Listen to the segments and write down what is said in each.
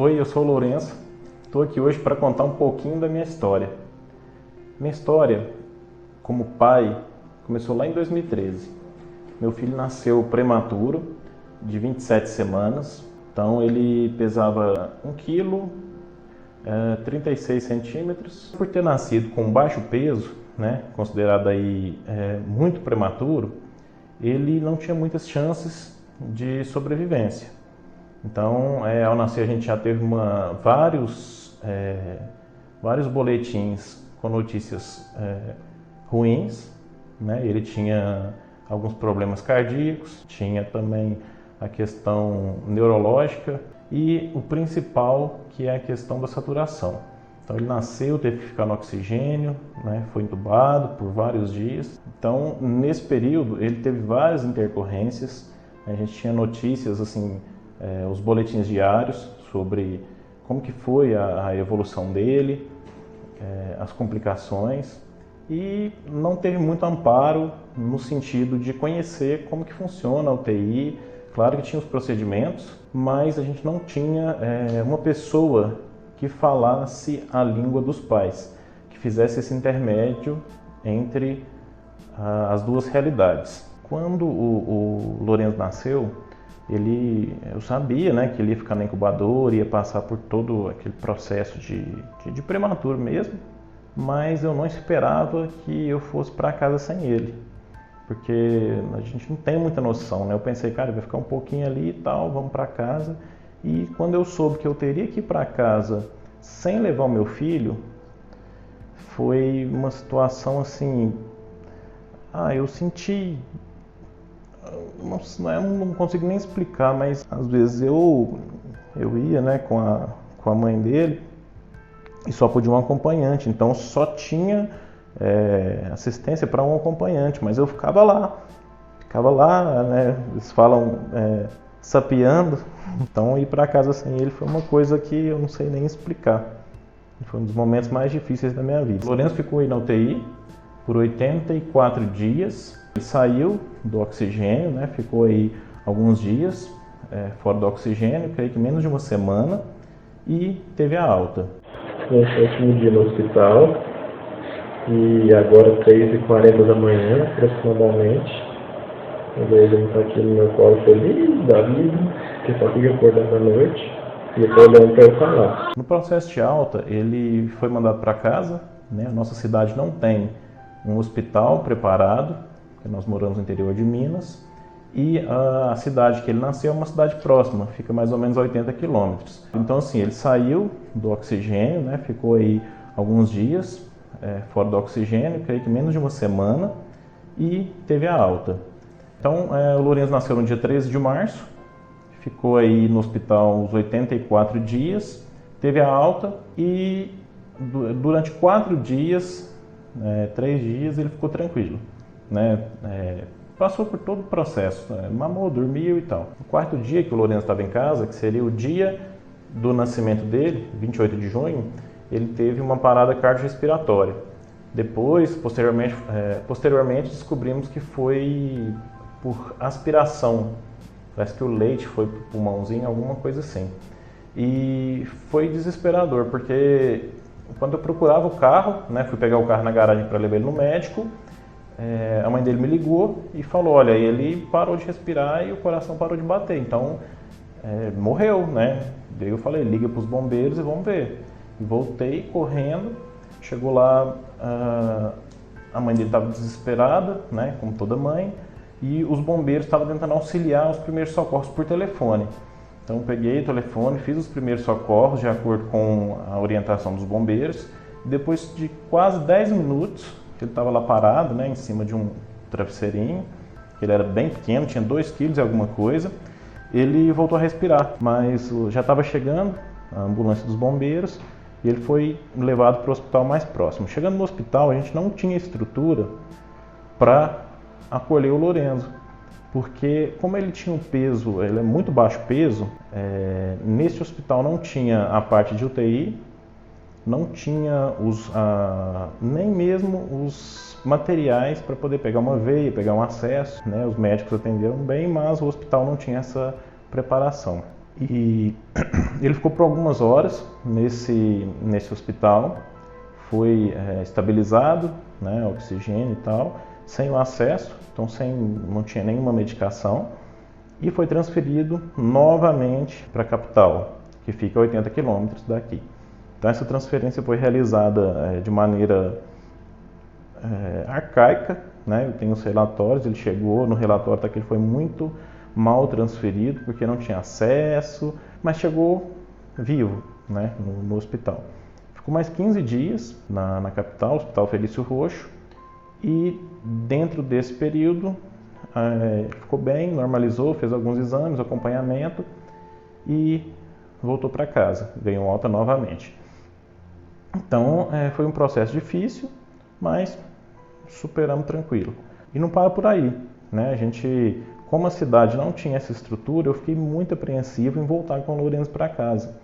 Oi, eu sou o Lourenço, estou aqui hoje para contar um pouquinho da minha história. Minha história como pai começou lá em 2013. Meu filho nasceu prematuro, de 27 semanas, então ele pesava 1 kg, 36 centímetros. Por ter nascido com baixo peso, considerado aí muito prematuro, ele não tinha muitas chances de sobrevivência. Então, ao nascer a gente já teve vários boletins com notícias ruins, Ele tinha alguns problemas cardíacos, tinha também a questão neurológica e o principal, que é a questão da saturação. Então ele nasceu, teve que ficar no oxigênio, foi entubado por vários dias. Então, nesse período, ele teve várias intercorrências. A gente tinha notícias, os boletins diários sobre como que foi a evolução dele, as complicações, e não teve muito amparo no sentido de conhecer como que funciona a UTI. Claro que tinha os procedimentos, mas a gente não tinha uma pessoa que falasse a língua dos pais, que fizesse esse intermédio entre as duas realidades. Quando o Lourenço nasceu, eu sabia que ele ia ficar na incubadora, ia passar por todo aquele processo de prematuro mesmo, mas eu não esperava que eu fosse para casa sem ele, porque a gente não tem muita noção, Eu pensei, cara, vai ficar um pouquinho ali e tal, vamos para casa. E quando eu soube que eu teria que ir para casa sem levar o meu filho, foi uma situação eu senti, não consigo nem explicar, mas às vezes eu ia com a mãe dele e só podia um acompanhante, então só tinha assistência para um acompanhante, mas eu ficava lá, eles falam sapeando, então ir para casa sem ele foi uma coisa que eu não sei nem explicar. Foi um dos momentos mais difíceis da minha vida. O Lourenço ficou aí na UTI por 84 dias, ele saiu do oxigênio, ficou aí alguns dias fora do oxigênio, creio que menos de uma semana, e teve a alta. No último dia no hospital, e agora 3h40 da manhã, aproximadamente. Ele está aqui no meu colo feliz da vida, que só fica acordando à noite, e eu estou olhando para eu falar. No processo de alta, ele foi mandado para casa, A nossa cidade não tem um hospital preparado, porque nós moramos no interior de Minas, e a cidade que ele nasceu é uma cidade próxima, fica mais ou menos a 80 quilômetros. Então, ele saiu do oxigênio, ficou aí alguns dias fora do oxigênio, creio que menos de uma semana, e teve a alta. Então, o Lourenço nasceu no dia 13 de março, ficou aí no hospital uns 84 dias, teve a alta e durante 4 dias, 3 dias, ele ficou tranquilo, Passou por todo o processo, mamou, dormiu e tal. No 4º dia que o Lourenço estava em casa, que seria o dia do nascimento dele, 28 de junho, ele teve uma parada cardiorrespiratória. Depois, posteriormente, descobrimos que foi por aspiração. Parece que o leite foi para o pulmãozinho, alguma coisa assim. E foi desesperador, porque quando eu procurava o carro, fui pegar o carro na garagem para levar ele no médico, a mãe dele me ligou e falou, olha, ele parou de respirar e o coração parou de bater, então morreu, Daí eu falei, liga para os bombeiros e vamos ver. E voltei correndo, chegou lá, a mãe dele estava desesperada, como toda mãe, e os bombeiros estavam tentando auxiliar os primeiros socorros por telefone. Então eu peguei o telefone, fiz os primeiros socorros de acordo com a orientação dos bombeiros, e depois de quase 10 minutos, ele estava lá parado, em cima de um travesseirinho, ele era bem pequeno, tinha 2 quilos e alguma coisa, ele voltou a respirar, mas já estava chegando a ambulância dos bombeiros e ele foi levado para o hospital mais próximo. Chegando no hospital, a gente não tinha estrutura para acolher o Lourenço, porque como ele tinha um peso, ele é muito baixo peso, nesse hospital não tinha a parte de UTI, não tinha nem mesmo os materiais para poder pegar uma veia, pegar um acesso, Os médicos atenderam bem, mas o hospital não tinha essa preparação. E ele ficou por algumas horas nesse hospital, foi estabilizado, né, oxigênio e tal, sem o acesso, então não tinha nenhuma medicação, e foi transferido novamente para a capital, que fica a 80 quilômetros daqui. Então essa transferência foi realizada de maneira arcaica, né? Eu tenho os relatórios, ele chegou, no relatório tá que ele foi muito mal transferido, porque não tinha acesso, mas chegou vivo, né, no hospital. Ficou mais 15 dias na capital, Hospital Felício Roxo, e dentro desse período ficou bem, normalizou, fez alguns exames, acompanhamento e voltou para casa, ganhou alta novamente. Então foi um processo difícil, mas superamos tranquilo. E não para por aí, né? A gente, como a cidade não tinha essa estrutura, eu fiquei muito apreensivo em voltar com o Lourenço para casa.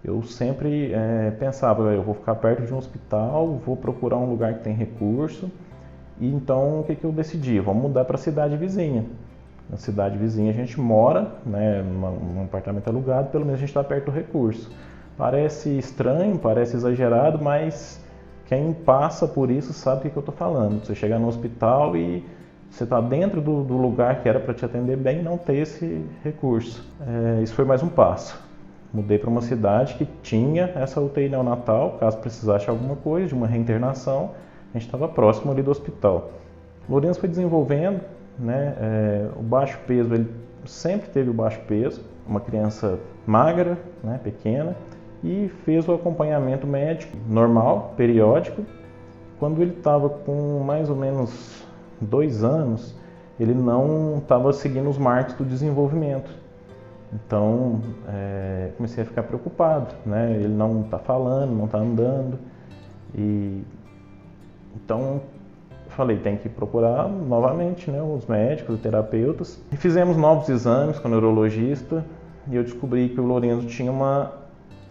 Eu sempre pensava, eu vou ficar perto de um hospital, vou procurar um lugar que tem recurso. E então o que eu decidi? Vamos mudar para a cidade vizinha. Na cidade vizinha a gente mora, né, num apartamento alugado, pelo menos a gente está perto do recurso. Parece estranho, parece exagerado, mas quem passa por isso sabe o que eu estou falando. Você chegar no hospital e você está dentro do lugar que era para te atender bem e não ter esse recurso. Isso foi mais um passo. Mudei para uma cidade que tinha essa UTI neonatal, caso precisasse de alguma coisa, de uma reinternação, a gente estava próximo ali do hospital. O Lourenço foi desenvolvendo, né, o baixo peso, ele sempre teve o baixo peso, uma criança magra, né, pequena, e fez o acompanhamento médico normal, periódico. Quando ele estava com mais ou menos 2 anos, ele não estava seguindo os marcos do desenvolvimento. Então, comecei a ficar preocupado, né? Ele não está falando, não está andando. Então, falei, tem que procurar novamente, né, os médicos, os terapeutas. E fizemos novos exames com o neurologista e eu descobri que o Lourenço tinha uma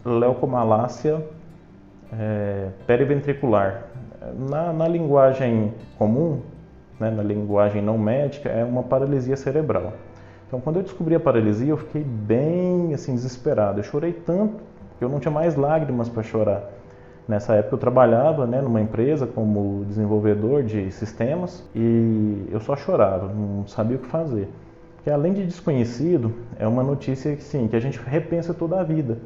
leucomalácia periventricular. Na linguagem comum, né, na linguagem não médica, é uma paralisia cerebral. Então, quando eu descobri a paralisia, eu fiquei bem assim, desesperado. Eu chorei tanto que eu não tinha mais lágrimas para chorar. Nessa época eu trabalhava, né, numa empresa como desenvolvedor de sistemas e eu só chorava, não sabia o que fazer. Porque além de desconhecido, é uma notícia que, sim, que a gente repensa toda a vida.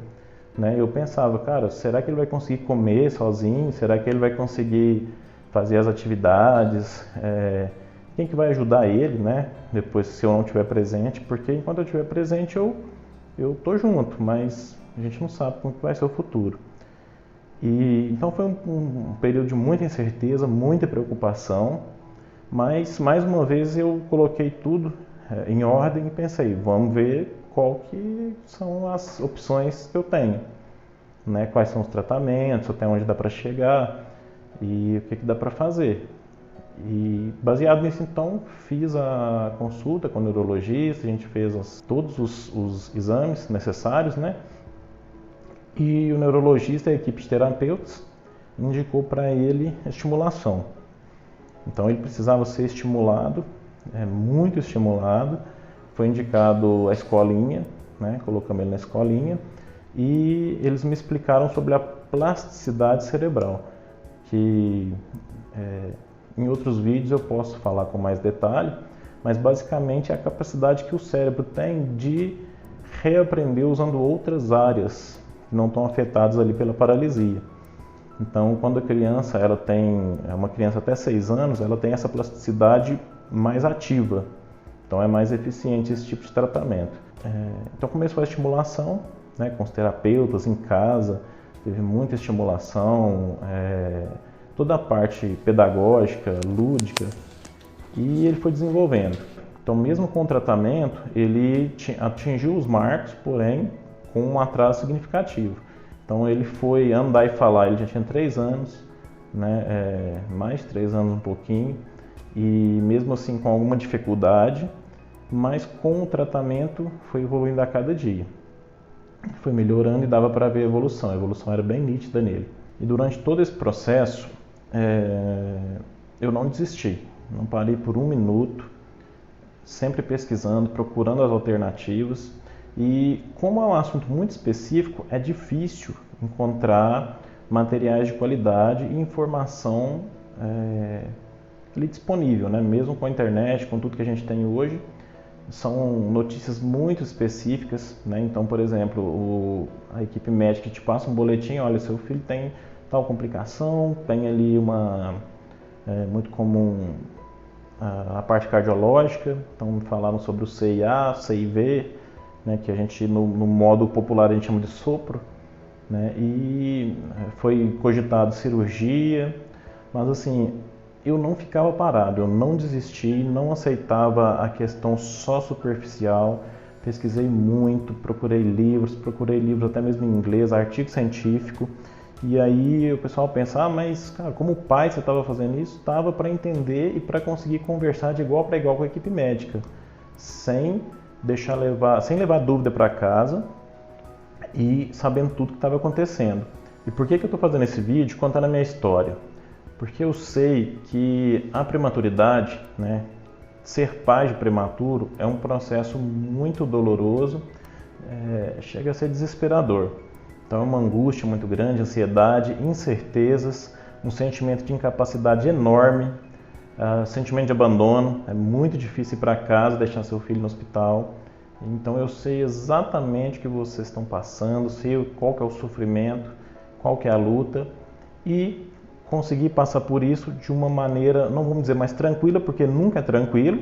Né? Eu pensava, cara, será que ele vai conseguir comer sozinho? Será que ele vai conseguir fazer as atividades? Quem que vai ajudar ele, né? Depois, se eu não estiver presente? Porque enquanto eu estiver presente, eu tô junto, mas a gente não sabe como que vai ser o futuro. E então foi um período de muita incerteza, muita preocupação, mas mais uma vez eu coloquei tudo em ordem e pensei, vamos ver qual que são as opções que eu tenho, né? Quais são os tratamentos, até onde dá para chegar e o que dá para fazer. E baseado nisso, então, fiz a consulta com o neurologista, a gente fez todos os exames necessários, né? E o neurologista, a equipe de terapeutas, indicou para ele estimulação. Então ele precisava ser estimulado, muito estimulado. Foi indicado a escolinha, né? Colocamos ele na escolinha e eles me explicaram sobre a plasticidade cerebral, que em outros vídeos eu posso falar com mais detalhe, mas basicamente é a capacidade que o cérebro tem de reaprender usando outras áreas que não estão afetadas ali pela paralisia. Então, quando a criança uma criança até 6 anos, ela tem essa plasticidade mais ativa. Então, é mais eficiente esse tipo de tratamento. Então, começou a estimulação, né, com os terapeutas em casa, teve muita estimulação, toda a parte pedagógica, lúdica, e ele foi desenvolvendo. Então, mesmo com o tratamento, ele atingiu os marcos, porém, com um atraso significativo. Então, ele foi andar e falar, ele já tinha 3 anos, né, mais de 3 anos um pouquinho, e mesmo assim com alguma dificuldade, mas com o tratamento foi evoluindo a cada dia. Foi melhorando e dava para ver a evolução era bem nítida nele. E durante todo esse processo, eu não desisti, não parei por 1 minuto, sempre pesquisando, procurando as alternativas. E como é um assunto muito específico, é difícil encontrar materiais de qualidade e informação ali disponível, né? Mesmo com a internet, com tudo que a gente tem hoje, são notícias muito específicas, né? Então, por exemplo, a equipe médica te passa um boletim, olha, seu filho tem tal complicação, tem ali muito comum a parte cardiológica, então falaram sobre o CIA, CIV, né, que a gente no modo popular a gente chama de sopro, né, e foi cogitado cirurgia, mas assim, eu não ficava parado, eu não desisti, não aceitava a questão só superficial, pesquisei muito, procurei livros até mesmo em inglês, artigo científico, e aí o pessoal pensa, mas cara, como pai você estava fazendo isso? Estava para entender e para conseguir conversar de igual para igual com a equipe médica, sem levar dúvida para casa e sabendo tudo que estava acontecendo. E por que eu estou fazendo esse vídeo contando a minha história? Porque eu sei que a prematuridade, né, ser pai de prematuro é um processo muito doloroso, chega a ser desesperador. Então é uma angústia muito grande, ansiedade, incertezas, um sentimento de incapacidade enorme, sentimento de abandono, é muito difícil ir para casa, deixar seu filho no hospital. Então eu sei exatamente o que vocês estão passando, sei qual que é o sofrimento, qual que é a luta e consegui passar por isso de uma maneira, não vamos dizer mais tranquila, porque nunca é tranquilo,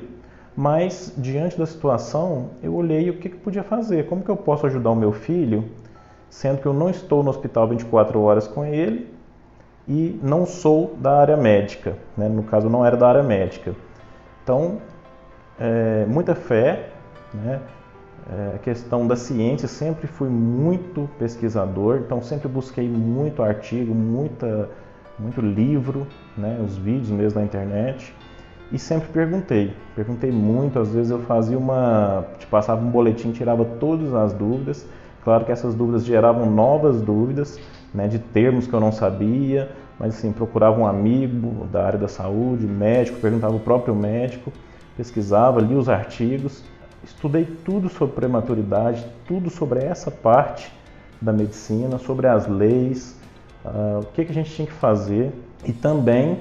mas diante da situação eu olhei o que eu podia fazer, como que eu posso ajudar o meu filho, sendo que eu não estou no hospital 24 horas com ele e não sou da área médica, né? No caso eu não era da área médica. Então, muita fé, né? A questão da ciência, sempre fui muito pesquisador, então sempre busquei muito artigo, muito livro, né? Os vídeos mesmo na internet, e sempre perguntei muito, às vezes eu fazia passava um boletim, tirava todas as dúvidas. Claro que essas dúvidas geravam novas dúvidas, né, de termos que eu não sabia, mas assim, procurava um amigo da área da saúde, médico, perguntava ao próprio médico, pesquisava, lia os artigos, estudei tudo sobre prematuridade, tudo sobre essa parte da medicina, sobre as leis, o que a gente tinha que fazer. E também,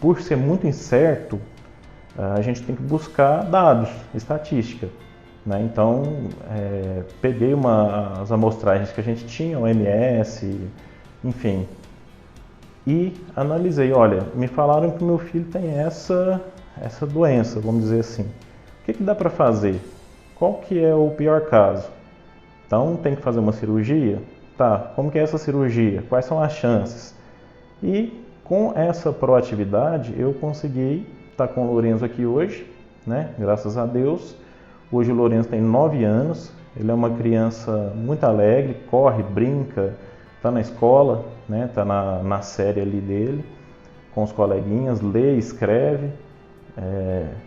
por ser muito incerto, a gente tem que buscar dados, estatística. Né? Então, peguei as amostragens que a gente tinha, OMS, enfim, e analisei, olha, me falaram que o meu filho tem essa doença, vamos dizer assim. O que dá para fazer? Qual que é o pior caso? Então, tem que fazer uma cirurgia? Tá, como que é essa cirurgia? Quais são as chances? E com essa proatividade, eu consegui estar com o Lourenço aqui hoje, né? Graças a Deus. Hoje o Lourenço tem 9 anos, ele é uma criança muito alegre, corre, brinca, está na escola, né? Está na série ali dele, com os coleguinhas, lê, escreve.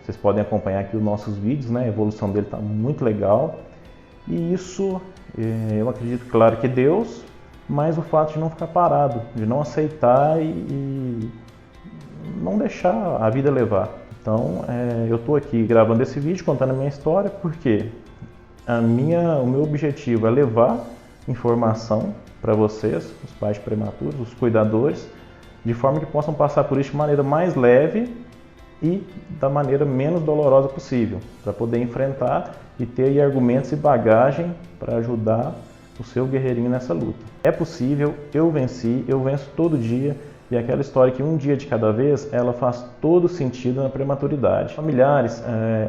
Vocês podem acompanhar aqui os nossos vídeos, né? A evolução dele está muito legal. E isso, eu acredito, claro, que Deus, mas o fato de não ficar parado, de não aceitar e não deixar a vida levar. Então, eu estou aqui gravando esse vídeo, contando a minha história, porque o meu objetivo é levar informação para vocês, os pais prematuros, os cuidadores, de forma que possam passar por isso de maneira mais leve e da maneira menos dolorosa possível, para poder enfrentar e ter aí argumentos e bagagem para ajudar o seu guerreirinho nessa luta. É possível, eu venci, eu venço todo dia. E aquela história que um dia de cada vez, ela faz todo sentido na prematuridade. Familiares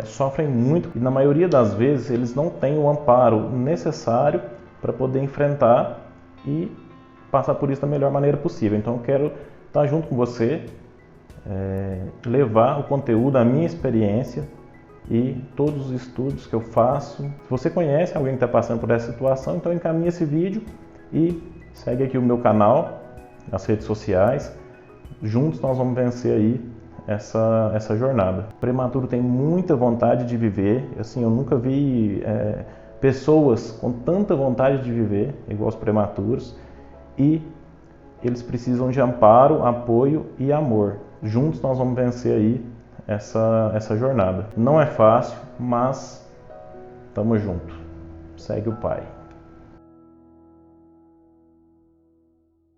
sofrem muito e na maioria das vezes eles não têm o amparo necessário para poder enfrentar e passar por isso da melhor maneira possível. Então eu quero estar junto com você, levar o conteúdo, a minha experiência e todos os estudos que eu faço. Se você conhece alguém que está passando por essa situação, então encaminhe esse vídeo e segue aqui o meu canal, nas redes sociais. Juntos nós vamos vencer aí essa jornada. O prematuro tem muita vontade de viver. Assim, eu nunca vi pessoas com tanta vontade de viver igual os prematuros, e eles precisam de amparo, apoio e amor. Juntos nós vamos vencer aí essa jornada. Não é fácil, mas estamos juntos. segue o pai.